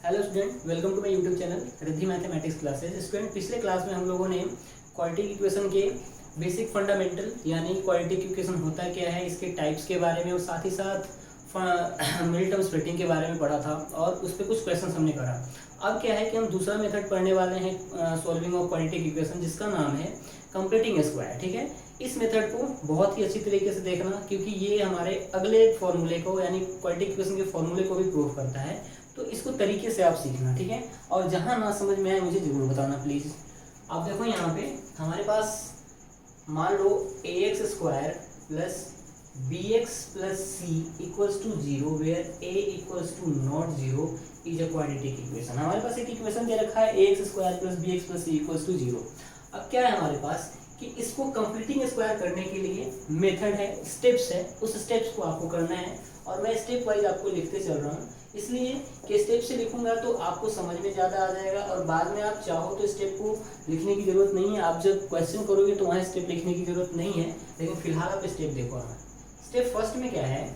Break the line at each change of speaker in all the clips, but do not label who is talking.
Hello student, welcome to my YouTube channel Riddhi mathematics classes. Student, पिछले class में हम लोगों ने क्वाड्रेटिक इक्वेशन के बेसिक फंडामेंटल यानी क्वाड्रेटिक इक्वेशन होता क्या है, इसके टाइप्स के बारे में और साथ ही साथ मिडिल टर्म स्प्लिटिंग के बारे में पढ़ा था और उस पर कुछ क्वेश्चन हमने करा। अब क्या है कि हम दूसरा मेथड पढ़ने वाले हैं सॉल्विंग ऑफ क्वाड्रेटिक इक्वेशन, जिसका नाम है कंप्लीटिंग स्क्वायर। ठीक है, इस मेथड को बहुत ही अच्छी तरीके से देखना, क्योंकि ये हमारे अगले फॉर्मूले को यानी क्वाड्रेटिक इक्वेशन के फॉर्मूले को भी प्रूव करता है। तो इसको तरीके से आप सीखना, ठीक है। और जहाँ ना समझ में आए मुझे जरूर बताना प्लीज़। आप देखो यहाँ पे हमारे पास मान लो ax square plus B x plus C equals to zero where a equals to not zero is a quadratic equation. हमारे पास एक इक्वेशन दे रखा है ax square plus B x plus C equals to zero. अब क्या है हमारे पास कि इसको कंप्लीटिंग स्क्वायर करने के लिए मेथड है, स्टेप्स है, उस स्टेप्स को आपको करना है और मैं स्टेप वाइज आपको लिखते चल रहा हूँ, इसलिए कि स्टेप से लिखूंगा तो आपको समझ में ज़्यादा आ जाएगा और बाद में आप चाहो तो स्टेप को लिखने की ज़रूरत नहीं है। आप जब क्वेश्चन करोगे तो वहाँ स्टेप लिखने की ज़रूरत नहीं है, लेकिन फिलहाल आप स्टेप देखो। हमें स्टेप फर्स्ट में क्या है,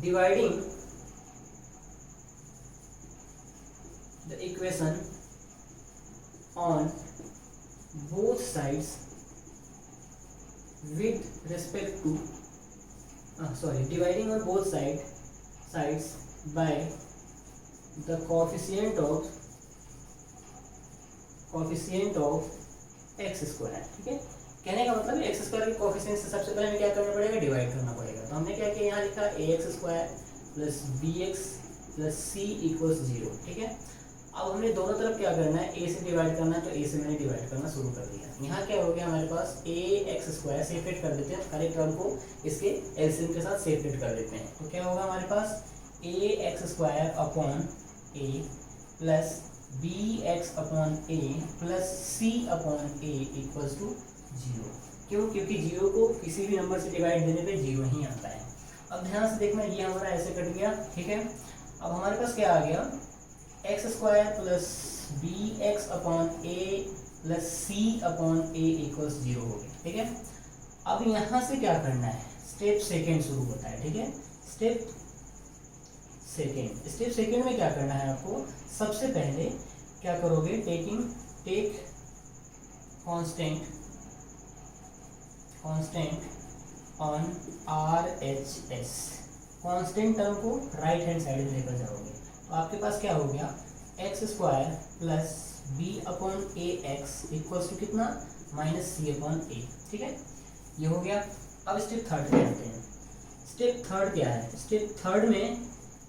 dividing the equation on both sides with respect to dividing on both sides by the coefficient of x square। ठीक है, कहने का मतलब एक्स स्क्वायर के कोफिशिएंट से सबसे पहले हमें क्या करना पड़ेगा, डिवाइड करना पड़ेगा। तो हमने क्या किया, यहाँ लिखा ax square plus B x plus सी इक्वल्स जीरो। ठीक है, अब हमने दोनों तरफ क्या करना है, a से डिवाइड करना है, तो a से मैंने डिवाइड करना शुरू कर दिया। यहाँ क्या हो गया हमारे पास ax स्क्वायर, सेपरेट कर देते हैं हर एक टर्म को, इसके एलसीएम के साथ सेपरेट कर देते हैं। तो क्या होगा हमारे पास ax square upon a plus B x upon a plus C upon a equals to zero. क्यों? क्योंकि जीरो को किसी भी नंबर से डिवाइड देने पे जीरो ही आता है। अब ध्यान से देखना, ये हमारा ऐसे कट गया। ठीक है, अब हमारे पास क्या आ गया, x square plus B x upon a plus C upon a equals zero हो गया। ठीक है, अब यहाँ से क्या करना है, स्टेप सेकेंड शुरू होता है। ठीक है, स्टेप सेकेंड में क्या करना है आपको, सबसे पहले क्या करोगे, take constant on R H S, constant term को राइट हैंड साइड में लेकर जाओगे। तो आपके पास क्या हो गया, x square plus B upon A X equals to कितना, माइनस सी अपॉन ए। ठीक है, ये हो गया। अब स्टेप थर्ड पे आते हैं। स्टेप थर्ड क्या है, स्टेप थर्ड में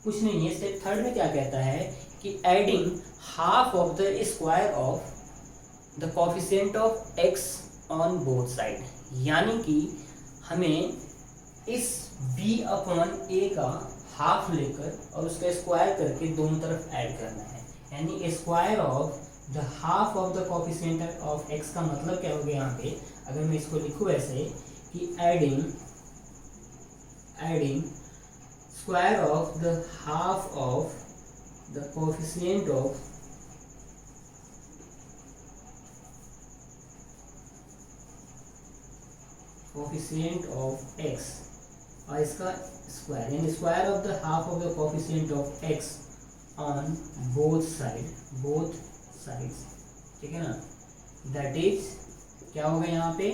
कुछ नहीं है। स्टेप थर्ड में क्या कहता है कि adding half of the square of the coefficient of x on both side, यानी कि हमें इस b अपॉन ए का हाफ लेकर और उसका स्क्वायर करके दोनों तरफ ऐड करना है, यानी square of the half of the coefficient of x का मतलब क्या हो गया यहाँ पे, अगर मैं इसको लिखूँ ऐसे कि adding square of the half of the coefficient of x और इसका स्क्वायर, यानी square of the half of the coefficient of x on both sides. ठीक है ना, दैट इज क्या होगा यहाँ पे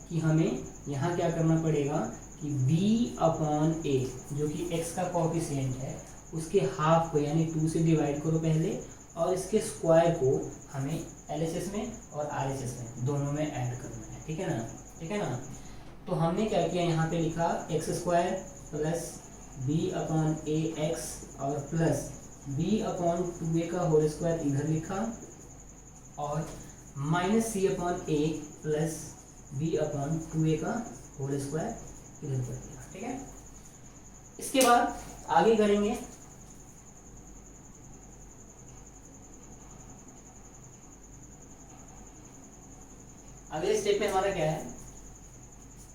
कि हमें यहाँ क्या करना पड़ेगा कि b अपॉन a जो कि x का कोफिशिएंट है उसके हाफ को यानी 2 से डिवाइड करो पहले, और इसके स्क्वायर को हमें LHS में और RHS में दोनों में ऐड करना है। ठीक है ना, तो हमने क्या किया, यहाँ पे लिखा x square plus B upon ए एक्स और प्लस बी अपॉन 2a का होल स्क्वायर इधर लिखा और minus C upon a plus B upon 2a का होल स्क्वायर इधर कर दिया। ठीक है, इसके बाद आगे करेंगे। अगले स्टेप में हमारा क्या है,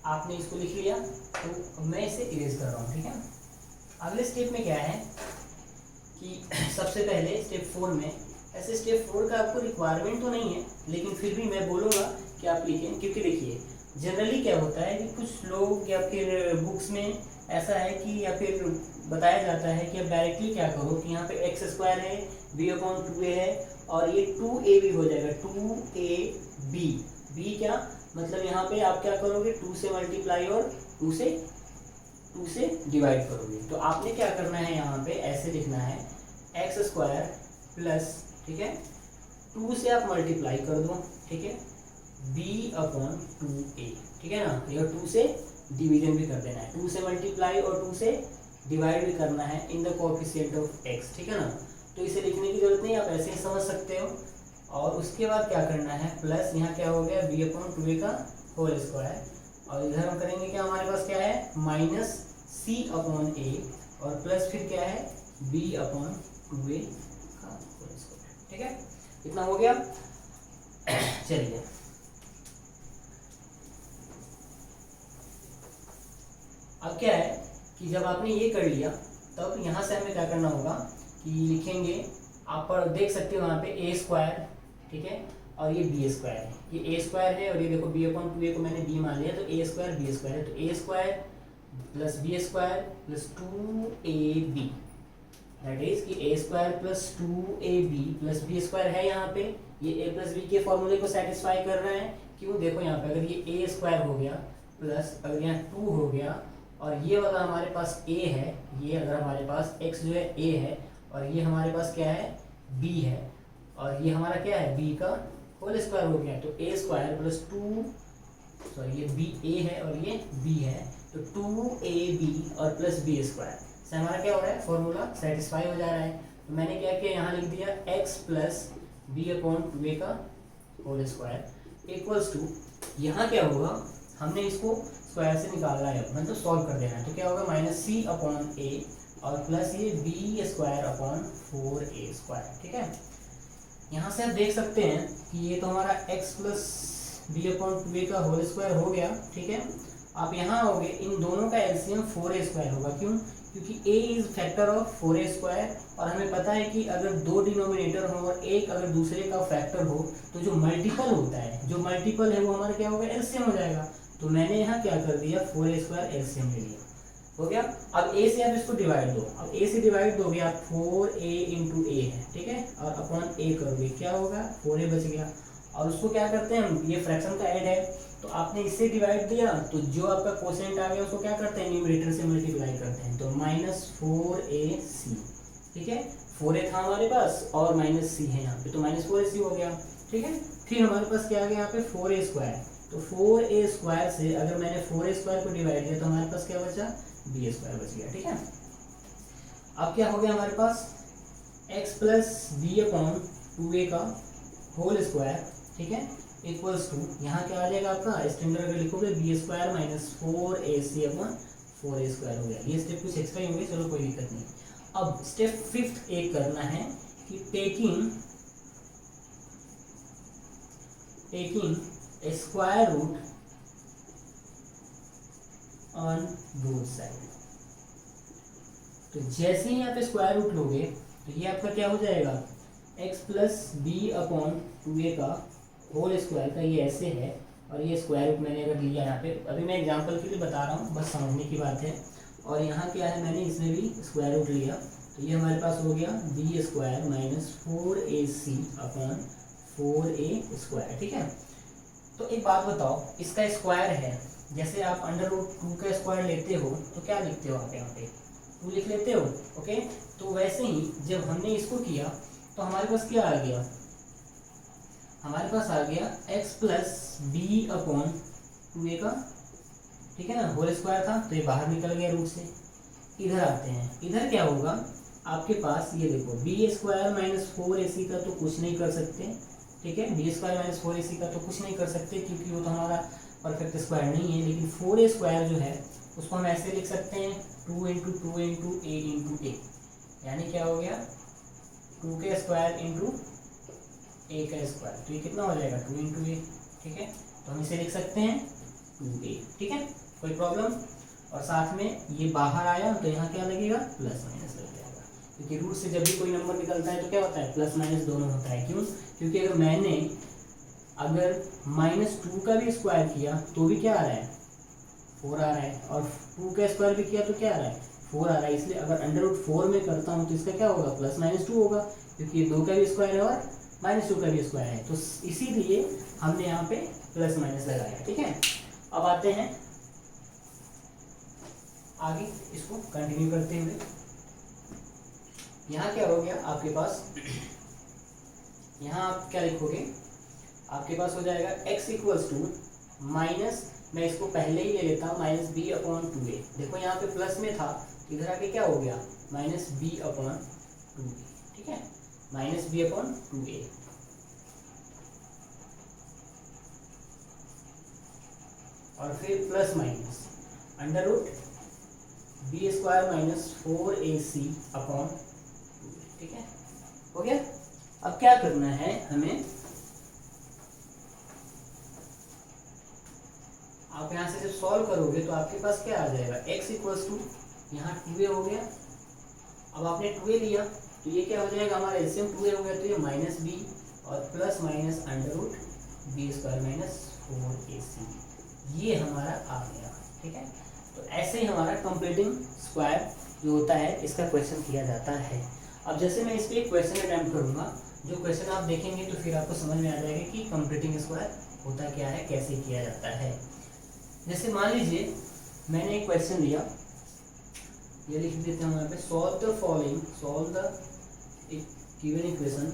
आपने इसको लिख लिया तो मैं इसे इरेज कर रहा हूँ। ठीक है, अगले स्टेप में क्या है कि सबसे पहले स्टेप 4 में, ऐसे स्टेप 4 का आपको रिक्वायरमेंट तो नहीं है, लेकिन फिर भी मैं बोलूँगा कि आप लिखें, क्योंकि देखिए जनरली क्या होता है कि कुछ लोग या फिर बुक्स में ऐसा है कि या फिर बताया जाता है कि अब डायरेक्टली क्या करो कि यहाँ पे एक्स स्क्वायर है, बी अपॉन टू ए है, और ये टू ए बी हो जाएगा, टू ए बी। बी क्या मतलब यहाँ पे आप क्या करोगे, टू से मल्टीप्लाई और टू से डिवाइड करोगे। तो आपने क्या करना है, यहाँ पे ऐसे लिखना है एक्स स्क्वायर प्लस, ठीक है, टू से आप मल्टीप्लाई कर दो, ठीक है, बी अपॉन टू ए, ठीक है ना, या टू से डिवीजन भी कर देना है, टू से मल्टीप्लाई और टू से डिवाइड भी करना है in the coefficient of x, ठीक है ना। तो इसे लिखने की जरूरत नहीं, आप ऐसे ही समझ सकते हो। और उसके बाद क्या करना है, प्लस यहाँ क्या हो गया, बी अपॉन टू ए का होल स्क्वायर, और इधर हम करेंगे क्या, हमारे पास क्या है, माइनस सी अपॉन ए, और प्लस फिर क्या है, बी अपॉन टू ए का होल स्क्वायर, ठीक है, इतना हो गया। चलिए अब क्या है कि जब आपने ये कर लिया तब यहाँ से हमें क्या करना होगा कि लिखेंगे, आप पर देख सकते हो वहाँ पे ए स्क्वायर, ठीक है, और ये बी स्क्वायर है, ये ए स्क्वायर है, और ये देखो बी अपॉन टू ए को मैंने बी मान लिया, तो ए स्क्वायर बी स्क्वायर है, तो a square plus b square plus two a b, that is कि a square plus two a b plus b square है। यहाँ पे ये ए प्लस बी के फॉर्मूले को सेटिस्फाई कर रहा है, क्यों, देखो यहाँ पे अगर ये ए स्क्वायर हो गया प्लस अगर यहाँ टू हो गया, और ये वाला हमारे पास a है, ये अगर हमारे पास x जो है a है, और ये हमारे पास क्या है b है, और ये हमारा क्या है b का होल स्क्वायर हो गया, तो a square plus to, sorry ये b a है और ये b है, तो 2ab और प्लस b स्क्वायर से हमारा क्या हो रहा है, फॉर्मूला सेटिस्फाई हो जा रहा है। तो मैंने क्या किया, यहाँ लिख दिया x plus B upon two a का होल स्क्वायर इक्वल्स टू, यहाँ क्या होगा, हमने इसको स्क्वायर से निकालना है, मतलब सॉल्व कर देना है, तो क्या होगा, माइनस सी अपॉन ए और प्लस ये B square upon 4a square, ठीक है। यहाँ से आप देख सकते हैं कि ये तो हमारा x plus B upon two a का होल स्क्वायर हो गया, ठीक है। आप यहाँ आओगे, इन दोनों का एलसीएम 4a स्क्वायर होगा, क्यों, क्योंकि a is factor of 4a square, और हमें पता है कि अगर दो डिनोमिनेटर हो और एक अगर दूसरे का फैक्टर हो तो जो मल्टीपल होता है, जो मल्टीपल है वो हमारा क्या होगा, एलसीएम हो जाएगा। तो मैंने यहाँ क्या कर दिया, 4a स्क्वायर एलसीएम ले लिया, हो गया। अब a से आप इसको डिवाइड दो, अब a से डिवाइड दोगे आप 4a इंटू ए है, ठीक है, और अपॉन a करोगे, क्या होगा, 4a बच गया। और उसको क्या करते हैं हम, ये फ्रैक्शन का ऐड है, तो आपने इससे डिवाइड दिया, तो जो आपका कोसेंट आ गया उसको क्या करते हैं, न्यूमरेटर से मल्टीप्लाई करते हैं, तो माइनस 4ac, ठीक है, 4a था हमारे पास और माइनस c है यहाँ पे, तो माइनस 4ac हो गया, ठीक है। फिर हमारे पास क्या आ गया यहाँ पे 4a स्क्वायर, तो 4a स्क्वायर से अगर मैंने 4a स्क्वायर को डिवाइड किया तो हमारे पास क्या बचा, b स्क्वायर बच गया, ठीक है। अब क्या हो गया हमारे पास, x plus B upon two a का होल स्क्वायर, ठीक है, इक्वल्स टू, यहाँ क्या आ जाएगा आपका, स्टैंडर्ड अगर लिखोगे B square minus 4ac upon 4a square हो गया। ये स्टेप कुछ एक्स्ट्रा ही होंगे, चलो कोई दिक्कत नहीं। अब स्टेप फिफ्थ एक करना है कि taking a square root on both side। तो जैसे ही यहाँ पे स्क्वायर रूट लोगे तो ये आपका क्या हो जाएगा, x plus B upon two a का होल स्क्वायर का, ये ऐसे है, और ये स्क्वायर रूट मैंने अगर लिया यहाँ पे, अभी मैं एग्जांपल के लिए बता रहा हूँ, बस समझने की बात है। और यहाँ क्या है, मैंने इसमें भी स्क्वायर रूट लिया, तो ये हमारे पास हो गया B square minus 4ac upon 4a square, ठीक है। तो एक बात बताओ, इसका स्क्वायर है, जैसे आप अंडर रूट 2 का स्क्वायर लेते हो तो क्या लिखते हो आप, यहाँ पे 2 लिख लेते हो, ओके। तो वैसे ही जब हमने इसको किया तो हमारे पास क्या आ गया, हमारे पास आ गया x plus B upon two a का, ठीक है ना, होल स्क्वायर था, तो ये बाहर निकल गया रूट से। इधर आते हैं, इधर क्या होगा आपके पास, ये देखो बी स्क्वायर माइनस 4ac का तो कुछ नहीं कर सकते, ठीक है, बी स्क्वायर माइनस 4ac का तो कुछ नहीं कर सकते क्योंकि वो तो हमारा परफेक्ट स्क्वायर नहीं है। लेकिन 4a स्क्वायर जो है उसको हम ऐसे लिख सकते हैं 2 इंटू टू इंटू ए इंटू ए, यानी क्या हो गया 2 का स्क्वायर इंटू ए का स्क्वायर, तो ये कितना हो जाएगा 2 इंटू ए, ठीक है। तो हम इसे लिख सकते हैं 2a, ठीक है, कोई प्रॉब्लम। और साथ में ये बाहर आया तो यहाँ क्या लगेगा, प्लस माइनस लग जाएगा, क्योंकि रूट से जब भी कोई नंबर निकलता है तो क्या होता है, प्लस माइनस दोनों होता है। क्यों, क्योंकि अगर मैंने -2 का भी स्क्वायर किया तो भी क्या आ रहा है, 4 आ रहा है, और 2 का स्क्वायर भी किया तो क्या आ रहा है 4 आ रहा है। इसलिए अगर अंडर रूट 4 में करता हूँ तो इसका क्या होगा प्लस माइनस 2 होगा, क्योंकि ये 2 का भी स्क्वायर है और माइनस 2 का भी स्क्वायर है, तो इसीलिए हमने यहाँ पे प्लस माइनस लगाया। ठीक है, अब आते हैं आगे, इसको कंटिन्यू करते हुए। यहाँ क्या हो गया आपके पास, यहाँ आप क्या लिखोगे, आपके पास हो जाएगा x इक्वल्स टू माइनस, मैं इसको पहले ही ले लेता हूँ माइनस बी अपॉन 2a। देखो यहाँ पे प्लस में था, इधर आके क्या हो गया माइनस बी अपॉन 2a। ठीक है, माइनस बी अपॉन 2a, और फिर plus minus under root B square minus 4ac upon 2a। ठीक है, हो गया। अब क्या करना है हमें, आप यहाँ से जब सॉल्व करोगे तो आपके पास क्या आ जाएगा x इक्वल्स टू, यहाँ 2a हो गया। अब आपने 2a लिया तो ये क्या हो जाएगा हमारा एलसीएम 2a हो गया, तो ये माइनस बी और plus minus under root B square minus 4ac, ये हमारा आ गया। ठीक है, तो ऐसे ही हमारा कंप्लीटिंग स्क्वायर जो होता है इसका क्वेश्चन किया जाता है। अब जैसे मैं इस पर एक क्वेश्चन अटैम्प्ट करूँगा, जो क्वेश्चन आप देखेंगे तो फिर आपको समझ में आ जाएगा कि कंप्लीटिंग स्क्वायर होता क्या है, कैसे किया जाता है। जैसे मान लीजिए मैंने एक क्वेश्चन दिया, ये लिख देते हैं यहाँ पे, solve the following, solve the given equation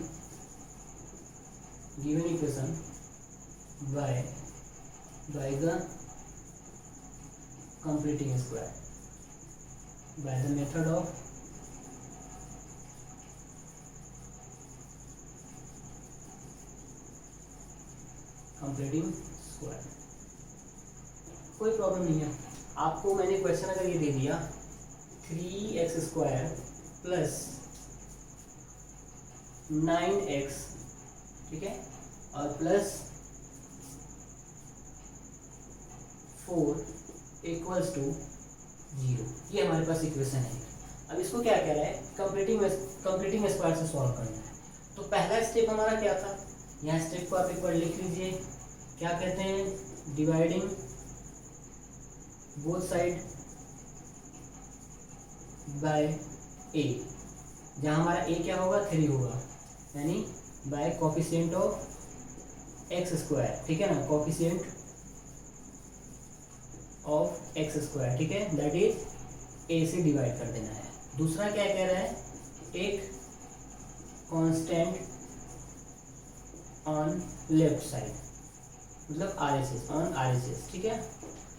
by the completing square by the method of completing square. कोई प्रॉब्लम नहीं है आपको, मैंने क्वेश्चन अगर ये दे दिया 3x स्क्वायर प्लस 9x, ठीक है, और प्लस 4 इक्वल्स टू 0, ये हमारे पास इक्वेशन है। अब इसको क्या कह रहा है, कंप्लीटिंग स्क्वायर से सॉल्व करना है। तो पहला स्टेप हमारा क्या था, यहाँ स्टेप को आप एक बार लिख लीजिए, क्या कहते हैं, dividing both side by a, जहाँ हमारा a क्या होगा 3 होगा, यानी by coefficient of x square. ठीक है ना, कोफिशिएंट ऑफ एक्स स्क्वायर, ठीक है, दैट इज a से डिवाइड कर देना है। दूसरा क्या कह रहा है, एक कांस्टेंट ऑन लेफ्ट साइड, मतलब RHS, ऑन RHS। ठीक है,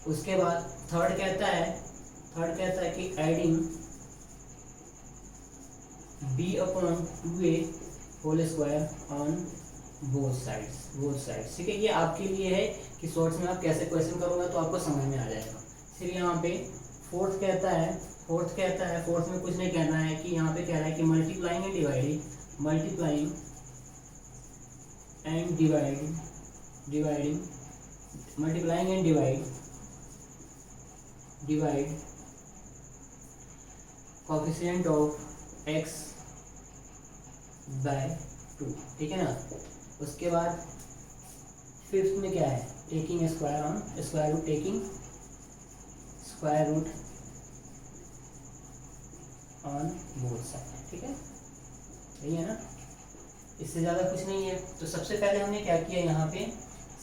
उसके बाद थर्ड कहता है कि adding b upon 2a whole square on both sides. ठीक है, ये आपके लिए है कि शॉर्ट्स में आप कैसे क्वेश्चन करोगे तो आपको समझ में आ जाएगा। फिर यहाँ पे फोर्थ कहता है, फोर्थ में कुछ नहीं कहना है, कि यहाँ पे कह रहा है कि multiplying and dividing divide coefficient of x by 2। ठीक है ना, उसके बाद फिफ्थ में क्या है, taking square on square root, taking square root on both side. ठीक है, यही है ना, इससे ज़्यादा कुछ नहीं है। तो सबसे पहले हमने क्या किया, यहाँ पे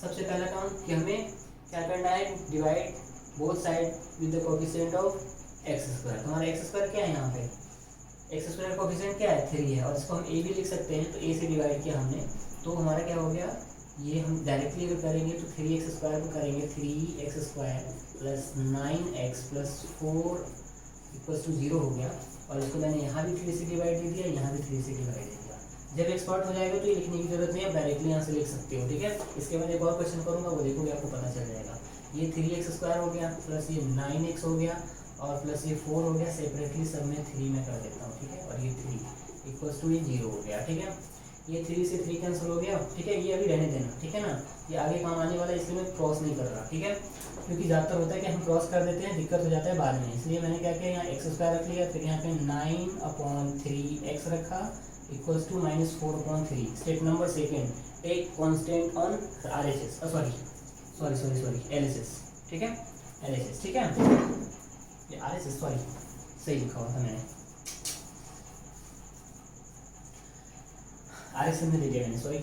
सबसे पहला काम कि हमें क्या करना है, divide both side with the coefficient of x square. तो हमारा एक्स स्क्वायर क्या है, यहाँ पे एक्स स्क्वायर कोफिशिएंट क्या है 3 है, और इसको हम a भी लिख सकते हैं, तो a से डिवाइड किया हमने, तो हमारा क्या हो गया, ये हम डायरेक्टली अगर करेंगे तो 3x स्क्वायर को करेंगे 3x square plus 9x plus 4 equals to 0 हो गया, और इसको मैंने यहाँ भी 3 से डिवाइड दे दिया, यहाँ भी 3 से डिवाइड दे दिया। जब एक्सपर्ट हो जाएगा तो ये लिखने की जरूरत नहीं है, डायरेक्टली यहाँ से लिख सकते हो। ठीक है, इसके बाद एक और क्वेश्चन करूँगा, वो देखोगे आपको पता चल जाएगा। ये 3x स्क्वायर हो गया प्लस ये 9x हो गया और प्लस ये 4 हो गया, सेपरेटली सब में 3 में कर देता हूँ। ठीक है, और ये 3 इक्वल्स टू ये 0 हो गया। ठीक है, ये 3 से 3 कैंसिल हो गया। ठीक है, ये अभी रहने देना। ठीक है ना, ये आगे काम आने वाला है, इसलिए मैं क्रॉस नहीं कर रहा। ठीक है, क्योंकि ज़्यादातर होता है कि हम क्रॉस कर देते हैं, दिक्कत हो जाता है बाद में, इसलिए मैंने क्या किया, यहाँ एक्स स्क्वायर रख लिया, फिर यहाँ पे 9/3x रखा equals to -4/3। Step number second, take constant on RHS, sorry LHS। ठीक है, LHS, ठीक है। ये RHS सॉरी सही लिखा हुआ था मैंने, RHS में ले लिया मैंने, सॉरी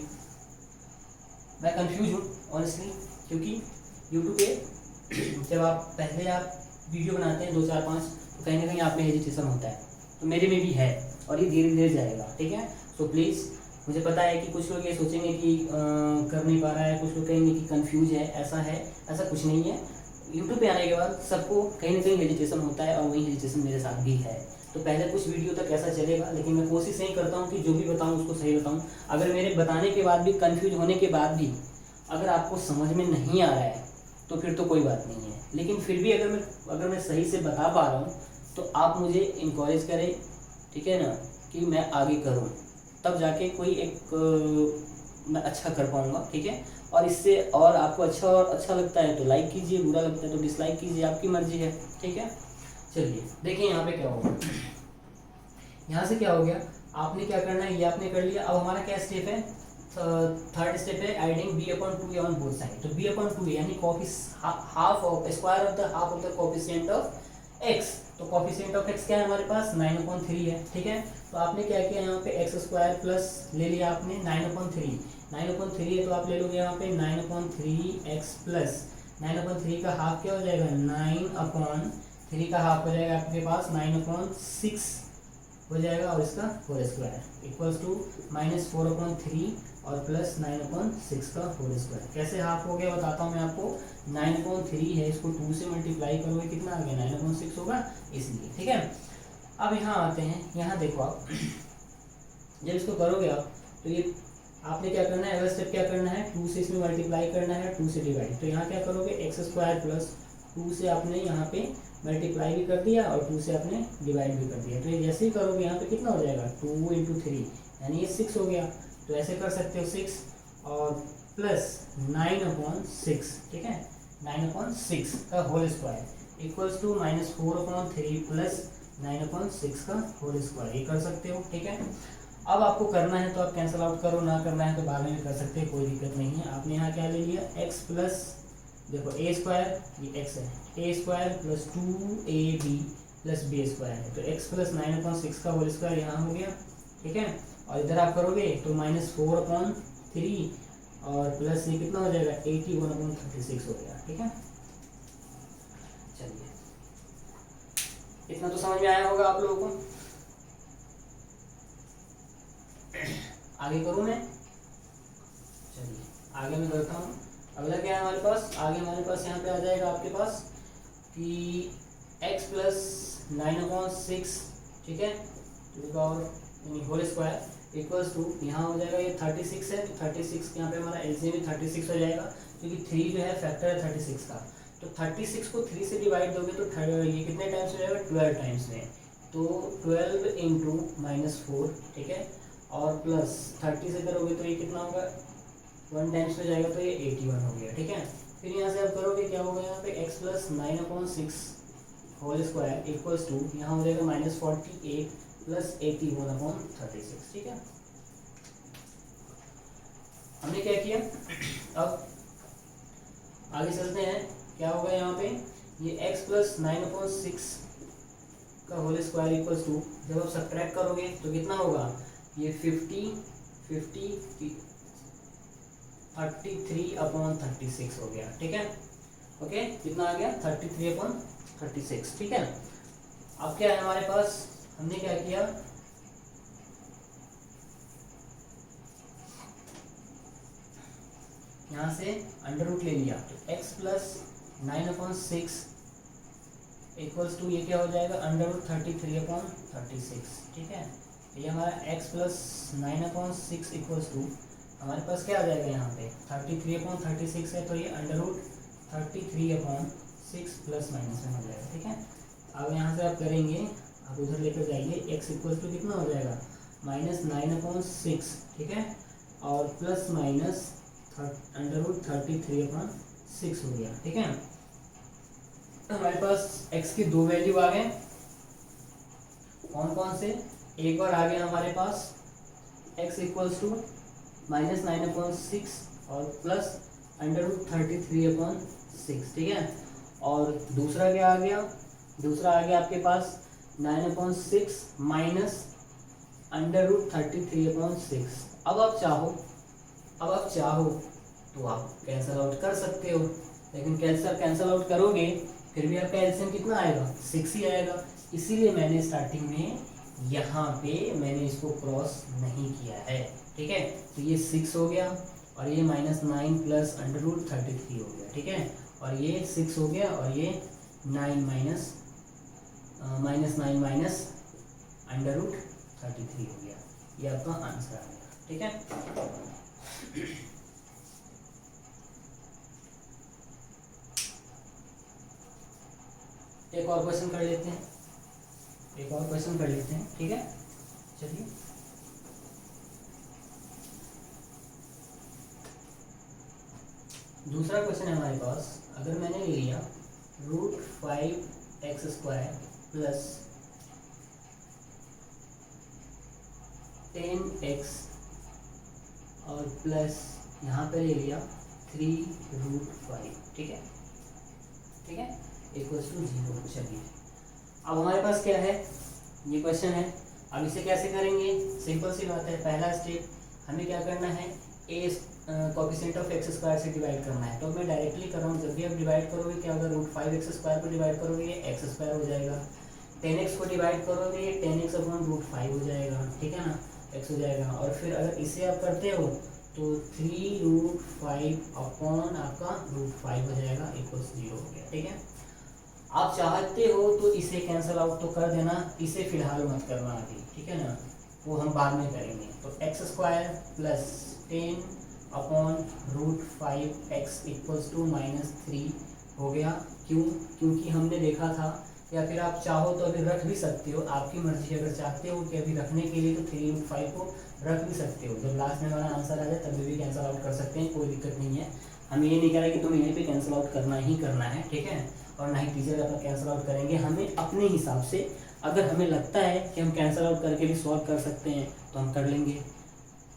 मैं कंफ्यूज हूँ ऑनेस्टली, क्योंकि यूट्यूब पे जब आप पहले आप वीडियो बनाते हैं 2 4 5 तो कहीं ना कहीं आप में हेजिटेशन होता है, तो मेरे में भी है और ये धीरे धीरे जाएगा, ठीक है। सो प्लीज़, मुझे पता है कि कुछ लोग ये सोचेंगे कि कर नहीं पा रहा है, कुछ लोग कहेंगे कि कंफ्यूज है, ऐसा कुछ नहीं है। यूट्यूब पे आने के बाद सबको कहीं ना कहीं हेजिटेशन होता है और वही हेजिटेशन मेरे साथ भी है। तो पहले कुछ वीडियो तक ऐसा चलेगा, लेकिन मैं कोशिश यही करता हूँ कि जो भी बताऊँ उसको सही बताऊँ। अगर मेरे बताने के बाद भी, कन्फ्यूज होने के बाद भी अगर आपको समझ में नहीं आ रहा है तो फिर तो कोई बात नहीं है, लेकिन फिर भी अगर मैं सही से बता पा रहा हूँ तो आप मुझे इनकरेज करें, ठीक है ना, कि मैं आगे करूँ, तब जाके कोई एक मैं अच्छा कर पाऊँगा, ठीक है। और इससे और आपको अच्छा लगता है तो लाइक कीजिए, बुरा लगता है तो डिसलाइक कीजिए, आपकी मर्जी है, ठीक है। चलिए देखिए यहाँ पे क्या होगा, यहाँ से क्या हो गया, आपने क्या करना है, ये आपने कर लिया। अब हमारा क्या स्टेप है, थर्ड स्टेप है adding b/2 on both side. तो b/2 यानी half of square of the half of the coefficient of x। तो कोफिशिएंट ऑफ x क्या है हमारे पास, 9/3 है, ठीक है। तो आपने क्या किया यहाँ पे x² प्लस ले लिया आपने 9/3 है, तो आप ले लोगे यहाँ पे 9/3x प्लस 9/3 का हाफ क्या हो जाएगा, 9/3 का हाफ हो जाएगा आपके पास 9/6 हो जाएगा, और इसका होल स्क्वायर इक्वल्स टू -4/3 और प्लस 9/6 का होल स्क्वायर। कैसे हाफ हो गया बताता हूँ मैं आपको, 9/3 है, इसको 2 से मल्टीप्लाई करोगे कितना आ गया, 9/6 होगा, इसलिए, ठीक है। अब यहाँ आते हैं, यहाँ देखो आप जब इसको करोगे आप तो ये आपने क्या करना है, अगला स्टेप क्या करना है, 2 से इसमें मल्टीप्लाई करना है, 2 से डिवाइड। तो यहाँ क्या करोगे, x² प्लस 2 से आपने यहाँ पे मल्टीप्लाई भी कर दिया और 2 से आपने डिवाइड भी कर दिया। तो ये जैसे ही करोगे यहाँ पे कितना हो जाएगा, 2 × 3 यानी ये 6 हो गया। तो ऐसे कर सकते हो 6 और प्लस 9/6, ठीक है, 9/6 का whole square equals to -4/3 plus 9/6 का होल स्क्वायर, ये कर सकते हो, ठीक है। अब आपको करना है तो आप कैंसिल आउट करो, ना करना है तो बाद में भी कर सकते हैं, कोई दिक्कत नहीं है। आपने यहाँ क्या ले लिया, x प्लस देखो a², ये x है, a² plus 2ab plus b² है, तो x प्लस 9/6 का होल स्क्वायर यहाँ हो गया, ठीक है। और इधर आप करोगे तो -4/3 और प्लस ये कितना हो जाएगा, 81/36 हो गया, ठीक है। चलिए इतना तो समझ में आया होगा आप लोगों को। आगे करूँ मैं, चलिए आगे मैं करता हूँ। अगला क्या है हमारे पास, आगे हमारे पास यहाँ पे आ जाएगा आपके पास कि x प्लस 9/6, ठीक है, होल स्क्वायर इक्वल्स टू यहाँ हो जाएगा, ये 36 है, तो 36 यहाँ पे हमारा एलसीएम 36 हो जाएगा, क्योंकि 3 जो है फैक्टर है 36 का। तो 36 को 3 से डिवाइड दोगे तो ये कितने टाइम्स हो जाएगा, 12 टाइम्स में, तो 12 × -4, ठीक है, और प्लस 30 से करोगे तो ये कितना होगा, 1 टाइम्स में जाएगा तो ये 81 हो गया, ठीक है। फिर यहाँ से आप करोगे क्या होगा, यहाँ पे x plus 9/6 whole square equals to यहाँ हो जाएगा -48 प्लस 81/36, ठीक है। हमने क्या किया, अब आगे चलते हैं, क्या होगा यहाँ पे, ये x प्लस 9/6 का होल स्क्वायर इक्वल्स टू जब आप सब्ट्रैक्ट करोगे तो कितना होगा, ये 33/36 हो गया, ठीक है। ओके, कितना आ गया, 33/36, ठीक है। अब क्या है हमारे पास, हमने क्या किया, यहाँ से अंडर रूट ले लिया, तो x प्लस 9/6 इक्वल्स टू ये क्या हो जाएगा, अंडर रूट 33/36, ठीक है। ये हमारा x प्लस 9/6 इक्वल्स टू हमारे पास क्या आ जाएगा, यहाँ पे 33/36 है, तो ये अंडर रूट 33/6 प्लस माइनस में हो जाएगा, ठीक है। अब यहाँ से आप करेंगे, आप उधर लेकर जाइए, x इक्वल्स टू कितना हो जाएगा, -9/6, ठीक है, और प्लस माइनस अंडर रूट 33/6 हो गया, ठीक है। हमारे पास x की 2 वैल्यू आ गए, कौन कौन से, एक बार आ गया हमारे पास x इक्वल्स टू -9/6 और प्लस अंडर रूट 33/6, ठीक है। और दूसरा क्या आ गया, दूसरा आ गया आपके पास 9/6 माइनस √33/6। अब आप चाहो तो आप कैंसल आउट कर सकते हो, लेकिन कैंसल आउट करोगे फिर भी आपका एलसीएम कितना आएगा, 6 ही आएगा। इसीलिए मैंने स्टार्टिंग में यहाँ पे मैंने इसको क्रॉस नहीं किया है, ठीक है। तो ये 6 हो गया और ये -9 प्लस √33 हो गया, ठीक है। और ये 6 हो गया और ये 9 माइनस -9 माइनस √33 हो गया। ये आपका आंसर आ गया, ठीक है। एक और क्वेश्चन कर लेते हैं, ठीक है। चलिए दूसरा क्वेश्चन है हमारे पास। अगर मैंने ले लिया √5x² प्लस 10x और प्लस यहाँ पे ले लिया 3√5, ठीक है, इक्वल्स टू 0। चलिए अब हमारे पास क्या है, ये क्वेश्चन है। अब इसे कैसे करेंगे, सिंपल सी बात है। पहला स्टेप हमें क्या करना है, ए कोफिशिएंट ऑफ x² से डिवाइड करना है। तो मैं डायरेक्टली कर रहा हूँ, जब भी आप डिवाइड करोगे क्या होगा, √5x² को डिवाइड करोगे ये x² हो जाएगा, 10x को डिवाइड करोगे ये 10x/√5 हो जाएगा, ठीक है ना, x हो जाएगा। और फिर अगर इसे आप करते हो तो 3√5 अपॉन आपका √5 हो जाएगा, इक्वल्स 0 हो गया, ठीक है। आप चाहते हो तो इसे कैंसिल आउट तो कर देना, इसे फिलहाल मत करना अभी, ठीक है ना, वो हम बाद में करेंगे। तो x² plus 10 upon √5x equals to -3 हो गया। क्योंकि हमने देखा था, या फिर आप चाहो तो अभी रख भी सकते हो, आपकी मर्जी। अगर चाहते हो कि अभी रखने के लिए तो 3√5 को रख भी सकते हो, जब लास्ट में हमारा आंसर आ जाए तभी भी कैंसिल आउट कर सकते हैं, कोई दिक्कत नहीं है। हमें ये नहीं कह रहा कि तुम्हें यहीं पे कैंसिल आउट करना ही करना है, ठीक है, और ना ही टीचर अपना कैंसिल आउट करेंगे। हमें अपने हिसाब से, अगर हमें लगता है कि हम कैंसिल आउट करके भी सॉल्व कर सकते हैं तो हम कर लेंगे।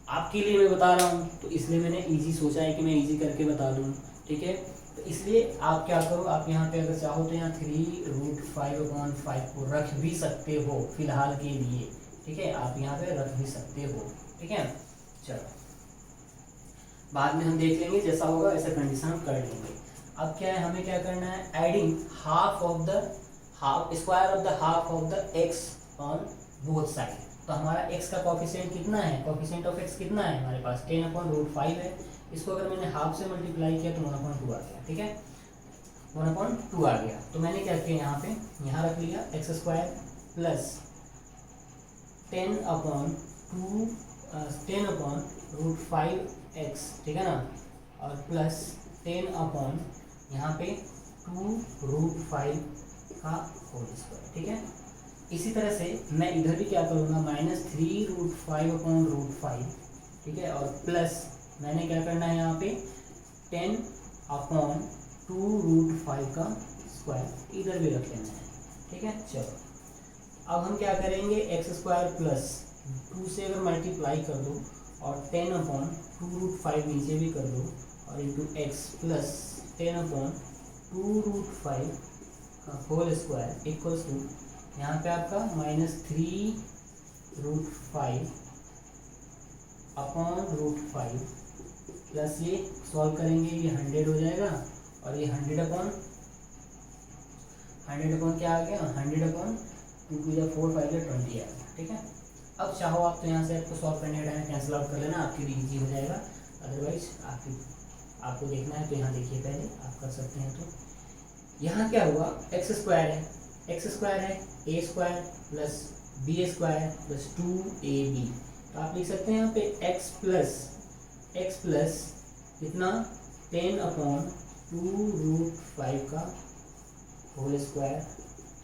आपके लिए मैं बता रहा हूँ तो इसलिए मैंने इजी सोचा है कि मैं इजी करके बता दूँ, ठीक है। तो इसलिए आप क्या करो, आप यहाँ पे अगर चाहो तो यहाँ 3√5/5 को रख भी सकते हो फिलहाल के लिए, ठीक है, आप यहाँ पे रख भी सकते हो, ठीक है। चलो बाद में हम देख लेंगे, जैसा होगा ऐसा कंडीशन हम कर लेंगे। अब क्या है, हमें क्या करना है, adding square of the x on both side. तो हमारा x का कोफिशिएंट कितना है, कोफिशिएंट ऑफ x कितना है हमारे पास, 10/√5 है। इसको अगर मैंने हाफ से मल्टीप्लाई किया तो 1/2 आ गया, ठीक है, 1/2 आ गया। तो मैंने क्या किया, यहाँ रख लिया x² प्लस 10/√5x, ठीक है ना, और प्लस 10 यहाँ पे 2√5 का होल स्क्वायर, ठीक है। इसी तरह से मैं इधर भी क्या करूँगा, -3√5/√5, ठीक है, और प्लस मैंने क्या करना है यहाँ पे 10/2√5 का स्क्वायर इधर भी रख लेना है, ठीक है। चलो अब हम क्या करेंगे, x² प्लस 2 से अगर मल्टीप्लाई कर दो और 10/2√5 नीचे भी कर दो और इंटू x प्लस 10/2√5 का होल स्क्वायर इक्वल्स टू यहाँ पे आपका -3√5/√5 प्लस ये सॉल्व करेंगे, ये 100 हो जाएगा और ये 100/100 क्या आ गया, 100/2 4 5 20 आ गया, ठीक है। अब चाहो आप तो यहाँ से आपको सॉल्व करने का टाइम कैंसिल आउट कर लेना, आपके लिए इजी हो जाएगा। अदरवाइज आपको देखना है तो यहाँ देखिए, पहले आप कर सकते हैं। तो यहाँ क्या हुआ, x² है a² plus b² plus 2ab। तो आप लिख सकते हैं यहाँ पे x प्लस कितना 10/2√5 का होल स्क्वायर,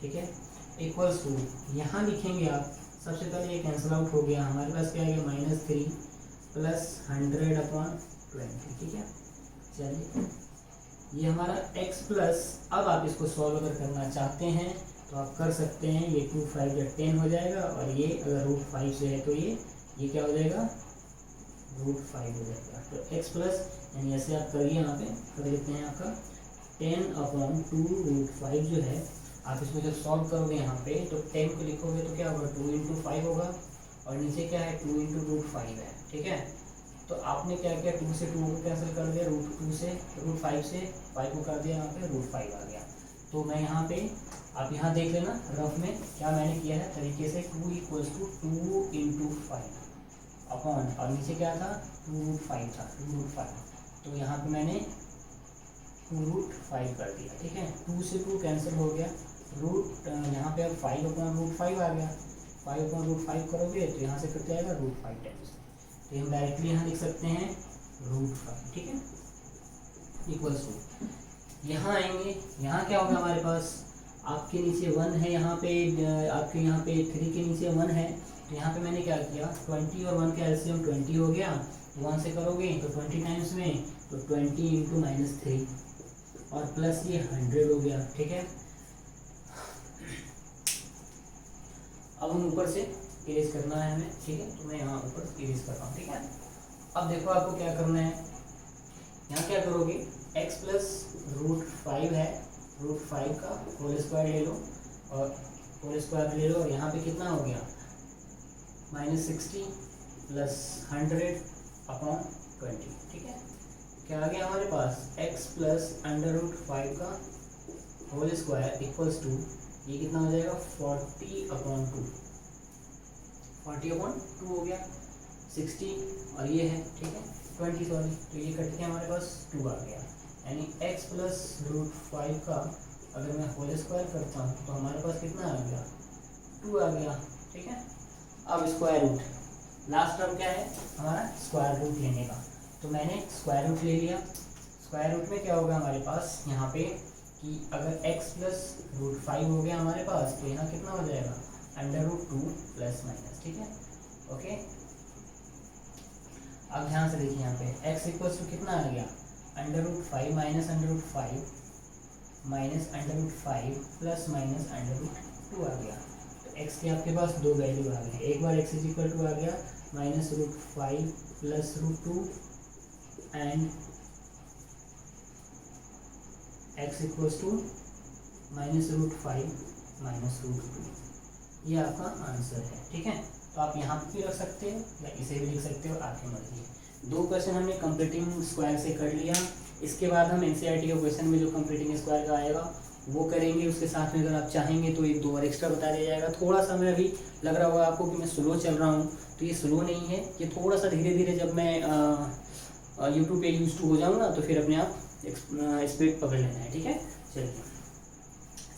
ठीक है, इक्वल्स टू यहाँ लिखेंगे आप। सबसे पहले ये कैंसिल आउट हो गया, हमारे पास क्या आ गया, -3 प्लस 100/20, ठीक है। चलिए ये हमारा x प्लस, अब आप इसको सॉल्व अगर करना चाहते हैं तो आप कर सकते हैं। ये 2 5 या 10 हो जाएगा और ये अगर √5 से है तो ये क्या हो जाएगा, √5 हो जाएगा। तो x प्लस यानी ऐसे आप करिए, यहाँ पे कर लेते हैं आपका 10/2√5 जो है, आप इसको जब सॉल्व करोगे यहाँ पे तो 10 को लिखोगे तो क्या होगा, 2 × 5 होगा, और नीचे क्या है, 2 × √5 है। ठीक है, तो आपने क्या किया, 2 से 2 को कैंसिल कर दिया, √2 से √5 से 5 को कर दिया, यहाँ पे √5 आ गया। तो मैं यहाँ पे, आप यहाँ देख लेना रफ में क्या मैंने किया है तरीके से, 2 = 2 × 5 अपॉन, और नीचे क्या था, 2√5 था, 2√5, तो यहाँ पे मैंने 2√5 कर दिया। ठीक है, 2 से 2 कैंसिल हो गया, यहाँ पे अब 5/√5 आ गया, 5/√5 करोगे तो यहाँ से कट जाएगा √5 टाइम्स, तो हम डायरेक्टली यहाँ लिख सकते हैं √5। ठीक है, इक्वल्स टू, यहाँ आएंगे, यहाँ क्या होगा हमारे पास, आपके नीचे 1 है, यहाँ पे आपके यहाँ पे 3 के नीचे 1 है, तो यहाँ पे मैंने क्या किया, 20 और 1 का एलसीएम 20 हो गया, 1 से करोगे तो 20 टाइम्स में, तो 20 × -3 और प्लस ये 100 हो गया। ठीक है, अब हम ऊपर से इरेज करना है हमें। ठीक है, तो मैं यहाँ ऊपर इरेज कर रहा हूँ। ठीक है, अब देखो आपको क्या करना है, यहाँ क्या करोगे, x + √5 है, √5 का होल स्क्वायर ले लो, और होल स्क्वायर ले लो, और यहाँ पे कितना हो गया, -60 + 100/20। ठीक है, क्या आ गया हमारे पास, x + √5 का होल स्क्वायर इक्वल्स टू, ये कितना हो जाएगा, 40/2, 40/2 हो गया, 60 और ये है, ठीक है 20 सॉरी, तो ये कट के हमारे पास 2 आ गया, यानी x + √5 का अगर मैं होल स्क्वायर करता हूँ तो हमारे पास कितना आ गया, 2 आ गया। ठीक है, अब स्क्वायर रूट, लास्ट टर्म क्या है हमारा, स्क्वायर रूट लेने का, तो मैंने स्क्वायर रूट ले लिया। स्क्वायर रूट में क्या होगा हमारे पास यहाँ पे, कि अगर x + √5 हो गया हमारे पास, तो यहाँ कितना हो जाएगा, √2 +- ठीक है, ओके। अब ध्यान से देखिए यहाँ पे x = कितना आ गया, √5 - √5 -√5 +- √2 आ गया। तो x के आपके पास 2 वैल्यू आ गए, एक बार x = आ गया -√5 +√2 एंड x = -√5 -√2, ये आपका आंसर है। ठीक है, तो आप यहाँ पे भी रख सकते हो या इसे भी लिख सकते हो, आपकी मर्जी है। 2 क्वेश्चन हमने कंप्लीटिंग स्क्वायर से कर लिया, इसके बाद हम एनसीईआरटी के क्वेश्चन में जो कंप्लीटिंग स्क्वायर का आएगा वो करेंगे, उसके साथ में अगर आप चाहेंगे तो 1-2 और एक्स्ट्रा बता दिया जाएगा। थोड़ा सा मैं अभी लग रहा होगा आपको कि मैं स्लो चल रहा हूँ, तो ये स्लो नहीं है, ये थोड़ा सा धीरे धीरे, जब मैं यूट्यूब पे यूज टू हो जाऊँगा तो फिर अपने आप स्पीड पकड़ लेना है। ठीक है, चलिए,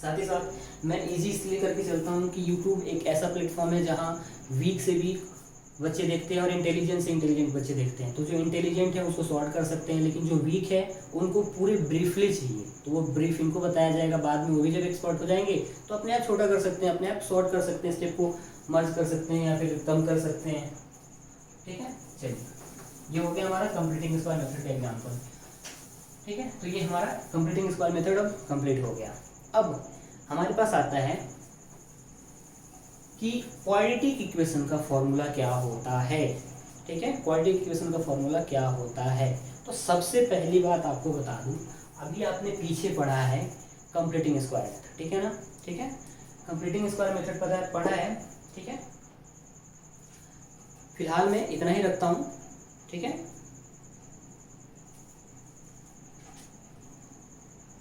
साथ ही साथ मैं इजी इसलिए करके चलता हूँ कि यूट्यूब एक ऐसा प्लेटफॉर्म है जहाँ वीक से वीक बच्चे देखते हैं और इंटेलिजेंट से इंटेलिजेंट बच्चे देखते हैं। तो जो इंटेलिजेंट है उसको सॉर्ट कर सकते हैं, लेकिन जो वीक है उनको पूरे ब्रीफली चाहिए, तो वो ब्रीफ इनको बताया जाएगा, बाद में वो भी जब एक्सपर्ट हो जाएंगे तो अपने आप छोटा कर सकते हैं, अपने आप सॉर्ट कर सकते हैं, स्टेप को मर्ज कर सकते हैं या फिर कम कर सकते हैं। ठीक है, चलिए, ये हो गया हमारा कंप्लीटिंग स्क्वायर मेथड का एग्जाम्पल। ठीक है, तो ये हमारा कंप्लीटिंग स्क्वायर मेथड अब कंप्लीट हो गया। अब हमारे पास आता है कि क्वाड्रेटिक इक्वेशन का फॉर्मूला क्या होता है। ठीक है, क्वाड्रेटिक इक्वेशन का फॉर्मूला क्या होता है, तो सबसे पहली बात आपको बता दूं, अभी आपने पीछे पढ़ा है कंप्लीटिंग स्क्वायर मेथड, ठीक है ना। ठीक है, कंप्लीटिंग स्क्वायर मेथड पढ़ा है। ठीक है, फिलहाल मैं इतना ही रखता हूँ। ठीक है।